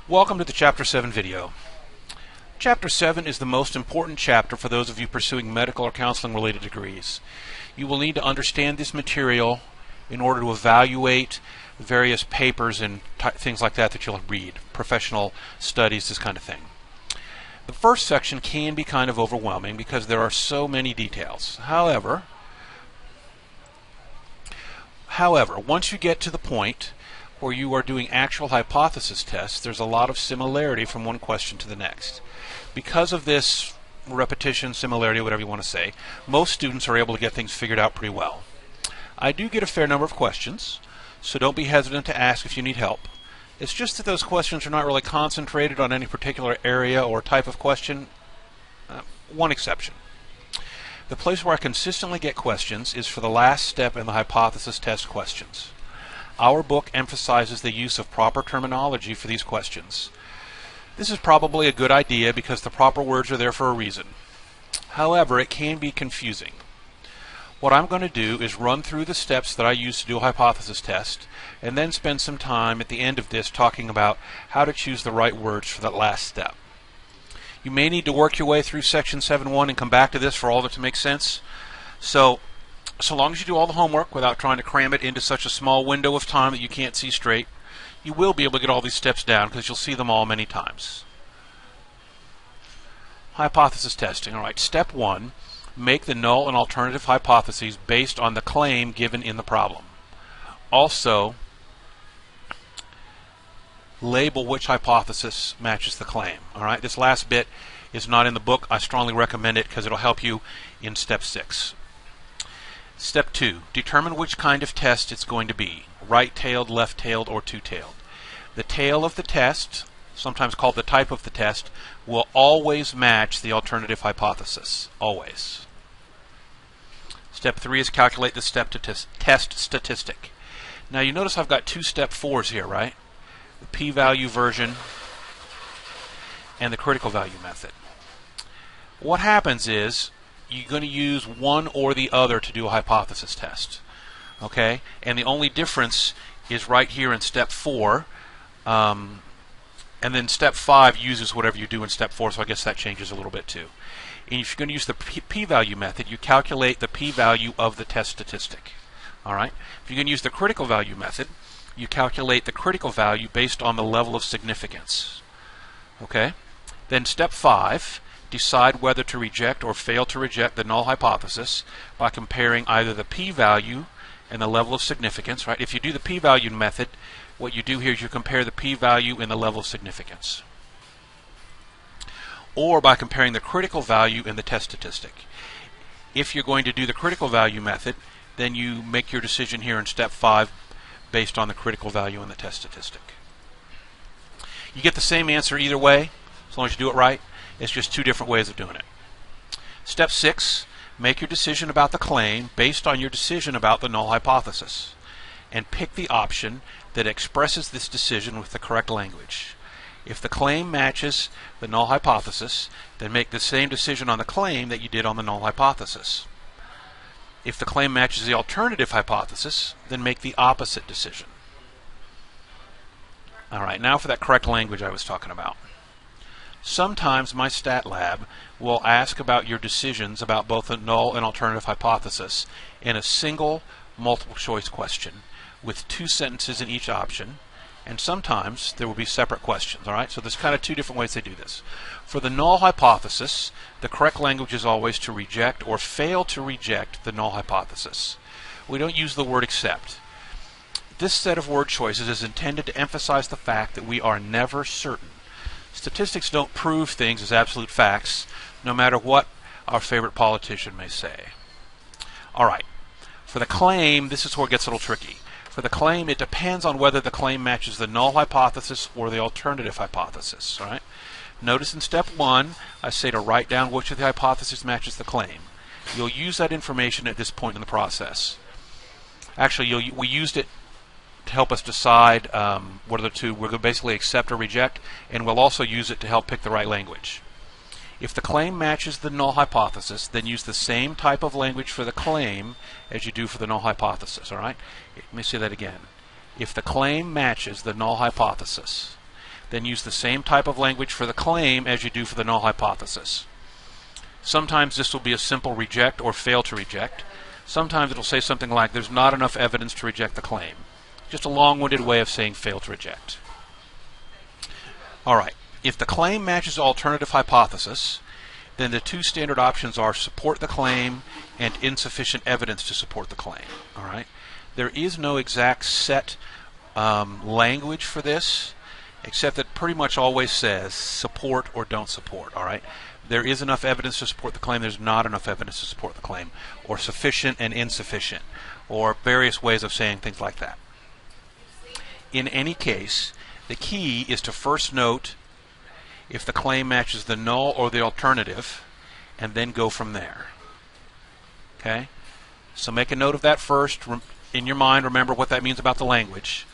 Welcome to the Chapter 7 video. Chapter 7 is the most important chapter for those of you pursuing medical or counseling related degrees. You will need to understand this material in order to evaluate various papers and things like that you'll read, professional studies, this kind of thing. The first section can be kind of overwhelming because there are so many details. However, once you get to the point where you are doing actual hypothesis tests, there's a lot of similarity from one question to the next. Because of this repetition, similarity, whatever you want to say, most students are able to get things figured out pretty well. I do get a fair number of questions, so don't be hesitant to ask if you need help. It's just that those questions are not really concentrated on any particular area or type of question. One exception. The place where I consistently get questions is for the last step in the hypothesis test questions. Our book emphasizes the use of proper terminology for these questions. This is probably a good idea because the proper words are there for a reason. However, it can be confusing. What I'm going to do is run through the steps that I use to do a hypothesis test and then spend some time at the end of this talking about how to choose the right words for that last step. You may need to work your way through section 7.1 and come back to this for all of it to make sense. So long as you do all the homework without trying to cram it into such a small window of time that you can't see straight, you will be able to get all these steps down because you'll see them all many times. Hypothesis testing. All right, step 1, make the null and alternative hypotheses based on the claim given in the problem. Also, label which hypothesis matches the claim. All right, this last bit is not in the book. I strongly recommend it because it'll help you in step 6. Step 2, determine which kind of test it's going to be, right-tailed, left-tailed, or two-tailed. The tail of the test, sometimes called the type of the test, will always match the alternative hypothesis, always. Step 3 is calculate the test statistic. Now you notice I've got two step 4s here, right? The p-value version and the critical value method. What happens is you're going to use one or the other to do a hypothesis test. Okay? And the only difference is right here in step 4. And then step 5 uses whatever you do in step 4, so I guess that changes a little bit too. And if you're going to use the p-value method, you calculate the p-value of the test statistic. All right? If you're going to use the critical value method, you calculate the critical value based on the level of significance. Okay? Then step 5, decide whether to reject or fail to reject the null hypothesis by comparing either the p-value and the level of significance. Right? If you do the p-value method, what you do here is you compare the p-value and the level of significance. Or by comparing the critical value and the test statistic. If you're going to do the critical value method, then you make your decision here in step 5 based on the critical value and the test statistic. You get the same answer either way, as long as you do it right. It's just two different ways of doing it. Step 6, make your decision about the claim based on your decision about the null hypothesis, and pick the option that expresses this decision with the correct language. If the claim matches the null hypothesis, then make the same decision on the claim that you did on the null hypothesis. If the claim matches the alternative hypothesis, then make the opposite decision. All right, now for that correct language I was talking about. Sometimes my stat lab will ask about your decisions about both the null and alternative hypothesis in a single multiple choice question with 2 sentences in each option, and sometimes there will be separate questions. All right, so there's kind of 2 different ways they do this. For the null hypothesis, the correct language is always to reject or fail to reject the null hypothesis. We don't use the word accept. This set of word choices is intended to emphasize the fact that we are never certain. Statistics don't prove things as absolute facts, no matter what our favorite politician may say. All right, for the claim, this is where it gets a little tricky. For the claim, it depends on whether the claim matches the null hypothesis or the alternative hypothesis. All right? Notice in step 1, I say to write down which of the hypotheses matches the claim. You'll use that information at this point in the process. Actually, we used it to help us decide what are the 2. We're going to basically accept or reject, and we'll also use it to help pick the right language. If the claim matches the null hypothesis, then use the same type of language for the claim as you do for the null hypothesis. All right? Let me say that again. If the claim matches the null hypothesis, then use the same type of language for the claim as you do for the null hypothesis. Sometimes this will be a simple reject or fail to reject. Sometimes it'll say something like there's not enough evidence to reject the claim. Just a long-winded way of saying fail to reject. Alright, if the claim matches the alternative hypothesis, then the two standard options are support the claim and insufficient evidence to support the claim. Alright, there is no exact set language for this, except that pretty much always says support or don't support. Alright, there is enough evidence to support the claim, there's not enough evidence to support the claim, or sufficient and insufficient, or various ways of saying things like that. In any case, the key is to first note if the claim matches the null or the alternative, and then go from there. Okay? So make a note of that first. In your mind, remember what that means about the language.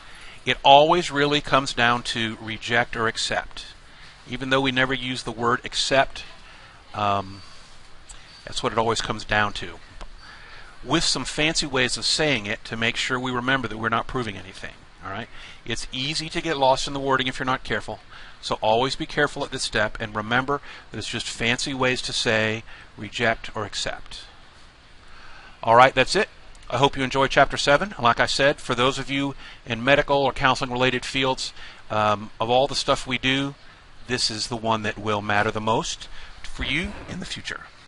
It always really comes down to reject or accept. Even though we never use the word accept, that's what it always comes down to. With some fancy ways of saying it to make sure we remember that we're not proving anything. Alright? It's easy to get lost in the wording if you're not careful. So always be careful at this step and remember that it's just fancy ways to say reject or accept. Alright, that's it. I hope you enjoyed Chapter 7. And like I said, for those of you in medical or counseling related fields, of all the stuff we do, this is the one that will matter the most for you in the future.